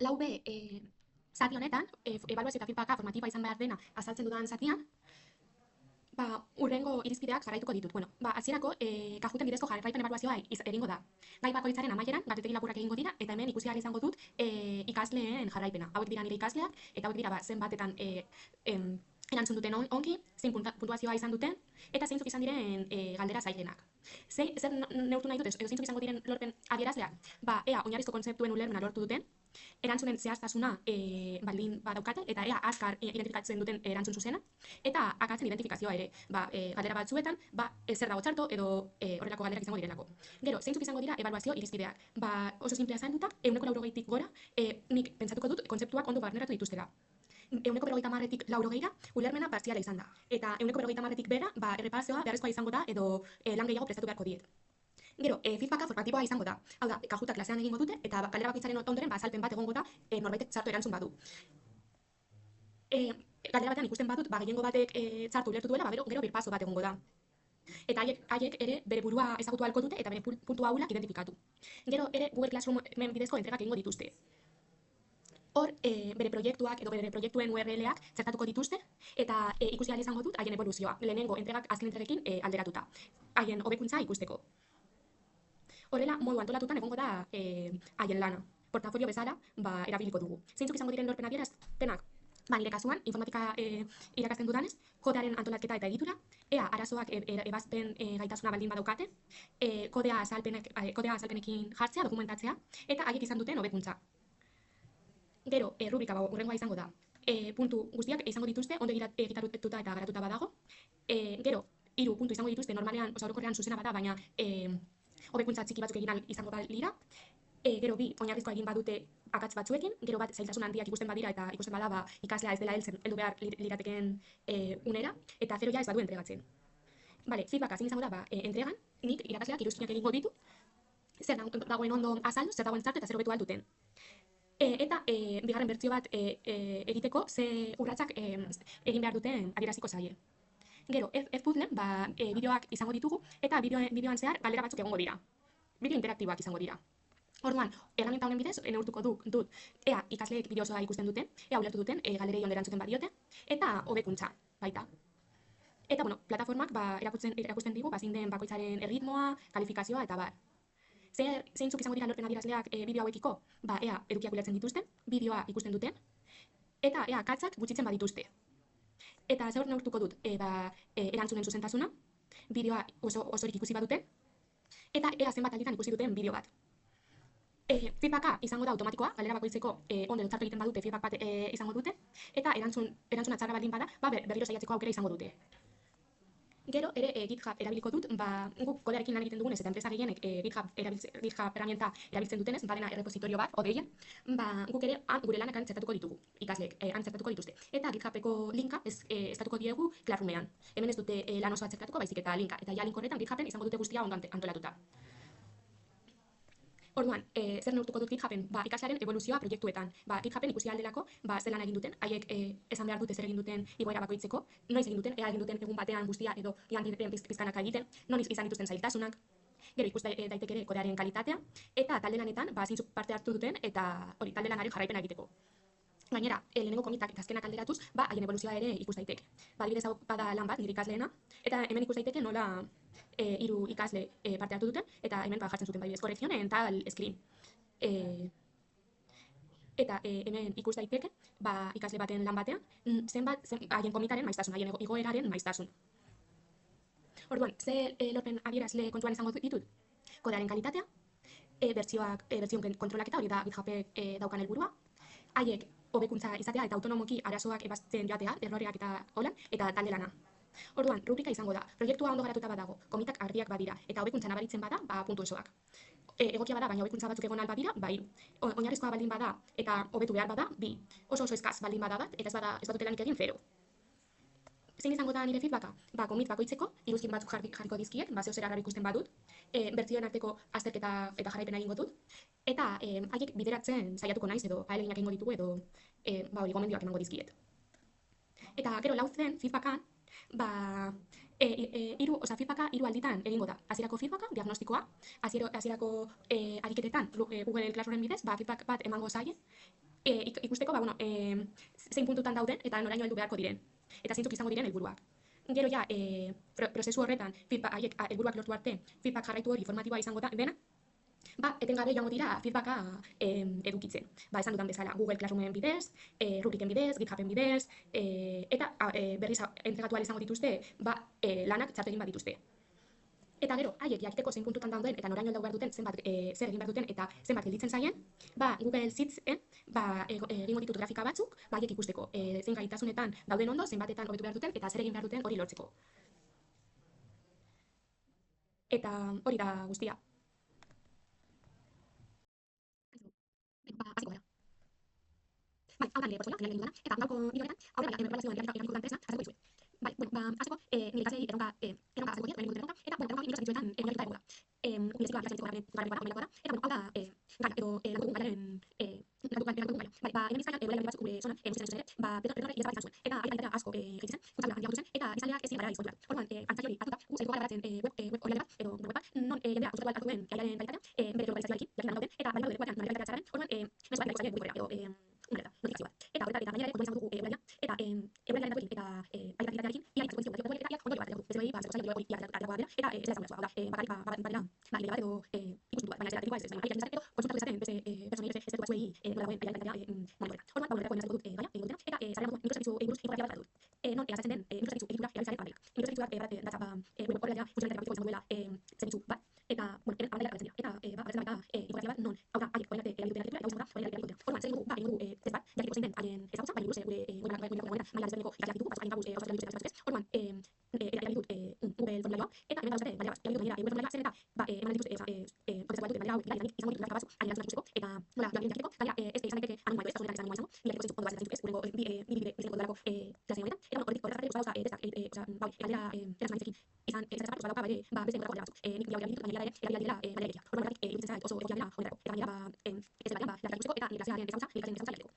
Lau B, zati honetan, ebaluazio eta feedbacka formatiba izan behar dena azaltzen dudan zatian, urrengo irizpideak jarraituko ditut. Bueno, hasierako kajuten bidezko jarraipen ebaluazioa egingo da. Gai bakoitzaren amaieran galdetegi laburrak egingo dira eta hemen ikusi ahal izango dut ikasleen jarraipena. Hauek dira nire ikasleak eta hauek dira zenbatetan erantzun duten ongi, zein puntuazioa izan duten eta zeintzuk izan diren galdera zailenak. Zer neurtu nahi dut edo zeintzuk izango diren lorpen adierazleak? Ea oinarrizko kontzeptuen ulermena lortu duten, erantzunen zehaztasuna baldin badaukate eta ea azkar identifikatzen duten erantzun zuzena eta akatzen identifikazioa ere, galdera batzuetan zer dago txarto edo horrelako galderak izango direlako. Gero, zeintzuk izango dira ebaluazio irizpideak? Oso simplea zainduta, 180tik gora, nik pentsatuko dut kontzeptuak ondo barneratu dituztela. 150tik 90ra ulermena partziala izan da. Eta 150tik bera, errepazioa beharrezkoa izango da edo lan gehiago prestatu beharko diet. Gero, feedbacka formatiboa izango da. Hau da, kajuta klasean egingo dute eta galdera bakoitzaren ondoren azalpen bat egongo da norbaitek txarto erantzun badu. Galdera batean ikusten badut, gehiengo batek txarto ulertu duela, gero birpaso bat egongo da. Eta haiek ere bere burua ezagutu ahalko dute eta bere puntu ahulak identifikatu. Gero ere Google Classroomen bidezko entregak egingo dituzte. Hor, bere proiektuak edo bere proiektuen URL-ak txertatuko dituzte eta ikusi ahal izango dut haien evoluzioa. Lehenengo entregak azken entregekin alderatuta. Haien hobekuntza ikusteko. Horrela, modu antolatutan egongo da haien lana. Portafolio bezala, erabiliko dugu. Zeintzuk izango diren lorpen adierazpenak? Nire kasuan, informatika irakasten dudanez, kodearen antolatketa eta egitura, ea arazoak ebazpen gaitasuna baldin badaukate, kodea azalpenekin jartzea, dokumentatzea, eta haiek izan duten hobekuntza. Gero, rubrika urrengoa izango da. Puntu guztiak izango dituzte, ondo egitarututa eta garatuta badago. Gero, 3 puntu izango dituzte, normalean, orokorrean zuzena bada, baina hobekuntza txiki batzuk egin izango balira. Gero, 2 oinarrizkoa egin badute akats batzuekin, gero bat zailtasun handiak ikusten badira eta ikusten bada ikaslea ez dela heldu behar lirateken unera, eta 0 ez badu entregatzen. Feedbacka zein izango da, entregan, nik irakasleak iruzkinak egingo ditu, zer dagoen ondo azaldu, zer dagoen txarto eta zer hobetu ahal duten. Eta bigarren bertsio bat egiteko ze urratsak egin behar duten adieraziko zaie. Gero, F-Puzzlen bideoak izango ditugu eta bideoan zehar galdera batzuk egongo dira. Bideo interaktiboak izango dira. Orduan, erraminta honen bidez, neurtuko dut ea ikasleek bideo osoa ikusten duten, ea ulertu duten galderei ondo erantzuten badiote, eta hobekuntza baita. Eta, plataformak erakusten digu, zein den bakoitzaren erritmoa, kalifikazioa eta bar. Zeintzuk izango dira lorpen adierazleak bideo hauekiko? Ea edukiak ulertzen dituzten, bideoa ikusten duten, eta ea akatzak gutxitzen badituzte. Eta zer neurtuko dut, erantzunen zuzentasuna, bideoa osorik ikusi baduten, eta ea zenbat alditan ikusi duten bideo bat. Feedbacka izango da automatikoa, galdera bakoitzeko ondo edo txarto egiten badute feedback bat izango dute, eta erantzuna txarra baldin bada, berriro saiatzeko aukera izango dute. Gero, ere GitHub erabiliko dut, guk kodearekin lan egiten dugunez eta enpresa gehienek GitHub herramienta erabiltzen dutenez, badena errepositorio bat, odeien, guk ere gure lanak txertatuko ditugu, ikasleek txertatuko dituzte. Eta GitHubeko linka estatuko diegu Classroomean. Hemen ez dute lan osoa txertatuko, baizik eta linka. Eta link horretan GitHuben izango dute guztia ondo antolatuta. Orduan, zer neurtuko dut GitHuben? Ikaslearen evoluzioa proiektuetan. GitHuben ikusi aldelako, zer lan egin duten, haiek esan behar dute zer egin duten igoera bakoitzeko, noiz egin duten, ea egin duten egun batean guztia edo joan diren pizkanaka egiten, non izan dituzten zailtasunak, gero ikus daiteke ere kodearen kalitatea, eta talde lanetan zeintzuk parte hartu duten, eta hori talde lanaren jarraipena egiteko. Gainera, lehenengo komitak eta azkenak alderatuz, haien evoluzioa ere ikus daiteke. Adibidez hau bada lan bat, nire ikasleena, eta hemen ikus daiteke nola 3 ikasle parte hartu duten, eta hemen jartzen zuten adibidez korrekzionen tal screen. Eta hemen ikus daiteke, ikasle baten lan batean, zenbat haien komitaren maiztasun, haien igoeraren maiztasun. Orduan, ze lorpen adierazle kontuan izango ditut? Kodearen kalitatea, bertsioen kontrolaketa, hori da GitHubek daukan helburua, haiek hobekuntza izatea eta autonomoki arazoak ebazten joatea, erroreak eta holan, eta talde lana. Orduan, rubrika izango da, proiektua ondo garatuta badago, komitak argiak badira, eta hobekuntza nabaritzen bada, puntu osoak. Egokia bada, baina hobekuntza batzuk egon albadira, 3. Oinarrizkoa baldin bada, eta hobetu behar bada, 2. Oso eskaz baldin bada bat, eta ez badute lanik egin 0. Zein izango da nire feedbacka? Komit bakoitzeko, iruzkin batzuk jarriko dizkiet, zeo zer arrar ikusten badut, bertzioen arteko azterketa eta jarraipena egingo dut, eta haiek bideratzen saiatuko naiz edo ahaleginak egingo ditugu edo gomendioak emango dizkiet. Eta gero 4. feedbackan, feedbacka hiru alditan egingo da. Hasierako feedbacka, diagnostikoa, hasierako ariketetan Google Classroomen bidez, feedback bat emango zaie, ikusteko zein puntutan dauden eta noraino heldu beharko diren. Eta zeintzuk izango diren helburuak. Gero ja, prozesu horretan, haiek helburuak lortu arte, feedback jarraitu hori formatiboa izango da, dena, etengabe joango dira feedbacka edukitzen. Esan dudan bezala, Google Classroomen bidez, Rubriken bidez, GitHuben bidez, eta berriz entregatu ahal izango dituzte, lanak txartu egin badituzte. Eta gero, haiek jakiteko zein puntutan dauden eta noraino heldu behar duten, zer egin behar duten eta zenbat gelditzen zaien, Google Sheetsen egingo ditut grafika batzuk, haiek ikusteko zein gaitasunetan dauden ondo, zenbatetan hobetu behar duten eta zer egin behar duten hori lortzeko. Eta hori da guztia. Hasiko gara. Hau da nire portfolioa, nire dudana, eta gaurko bideo honetan, aurre ebaluazioan erabiliko dudan tresna azalduko dizuet. Hasteko, nire ikasleei erronka azalduko diet, erronka, eta erronka hori zerbitzuetan oinarrituta egongo da. Publizikoa, gara, eta hau da, gaia, edo landugun gaiaren landugun gaia. Hemen bizkaian, bere batzuk gure zonan, guztietan zuen ere, Pedro idazan bat izan zuen, eta ari batera asko jakitzen, kontzabla handiagotu zen, eta bizkaileak ezin gara izkontuak. Orduan, antzaki hori hartuta, gu zaitu gara garatzen web orrialde bat, edo web bat, non jendea gustatu hartu duen gaiaren kalitatea, bere globalizazioarekin, jakin dauden, eta bali daude web batean maneira kalitatearen, orduan, mezu bat nahiko zaila edo notifikazio bat. Eta horretan, gainera ere, kontuan izango dugu webia, eta webia datuekin, eta kalitatearekin, iaik kontuan izango dugu, eta ondorio bat dugu. Bezu behi, zeko zaila hori ateratua badera, eta ez da izango dut. Bakarrik, lege bat edo ikuspuntu bat, baina ez da teknikoa ez, baina aiak edo konsultatu ezaten, beste personei, beste estatu batzuei, nola dagoen kalitatea monitorea. Orduan, horretako inaziko dut gaia, egingo dutena, eta zaren dut mikrozerbizu buruz informatiba bat dut. Non, egazatzen den mikrozerbizu egitura erabiltzale panelik. Mikrozerbizuak datza web horrela funtzionalitate praktiko izango duela zerbitzu bat, eta, abandela agertzen dira. Eta, agertzen da informatiba bat, non, hau da, haiek orain arte erabilituten artikulua, eta izango da, orain arte erabilituten. Orduan, zer egingo dugu test bat, jakiteko zein den haien ezagutza, baina buruz, gure maila desberdineko ikasleak ditugu, haien kabuz osatzen dituzte ez. Orduan, erabiltut Google formulailoa, eta hemen dauzate, erabiltut gainera Google formulailoa, zer eta, eman dituzte, prozesua ditut, manera hau, izango ditut grafika batzuk, haien erantzuna ikusteko, eta nola joan jakiteko, gainera, ez izan daiteke anonimoa edo ez, kasunetan ez anonimoa izango, bilateko zentzu ondo batzen zentzu ez, gurengo bide izango dudalako klasen honetan, eta horretak jarri, dauzka testak, galdera erantzuna hitzekin, izan ezartu, dauka beste modako batzuk, nik bilago dirditut, baina ere dela maila egitea. Orduan, horretak iruditzen zait oso egokia dela honetarako, eta gainera, ez dela, ikusteko, eta nire klasearen ezagutza, nire klasen ezagutza